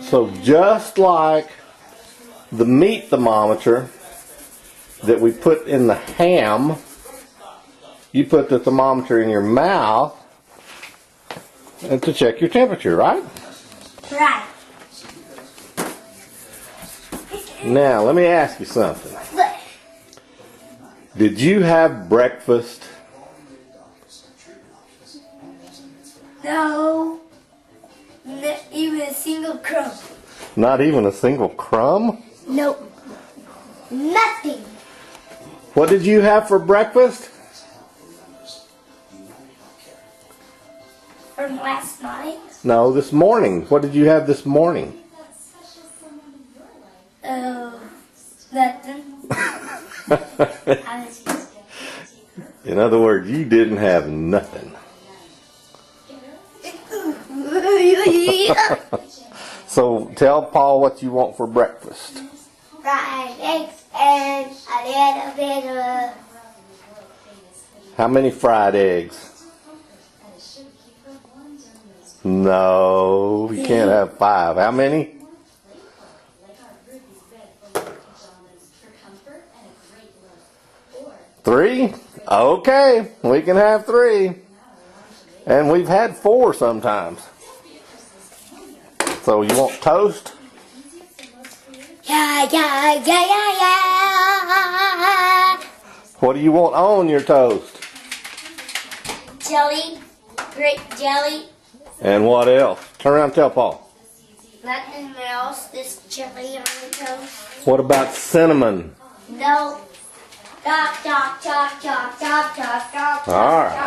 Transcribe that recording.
So just like the meat thermometer that we put in the ham, you put the thermometer in your mouth and to check your temperature, right? Right. Now, let me ask you something. Did you have breakfast? No. Not even a single crumb. Not even a single crumb? Nope. Nothing. What did you have for breakfast? From last night? No, this morning. What did you have this morning? Nothing. I was just... In other words, you didn't have nothing. So tell Paul what you want for breakfast. Fried eggs and a little bit of... How many fried eggs? No, you can't have 5. How many? 3? Okay, we can have 3. And we've had 4 sometimes. So you want toast? Yeah. What do you want on your toast? Jelly. Grape jelly. And what else? Turn around and tell Paul. Nothing else. This jelly on the toast. What about cinnamon? No. Chop. All right.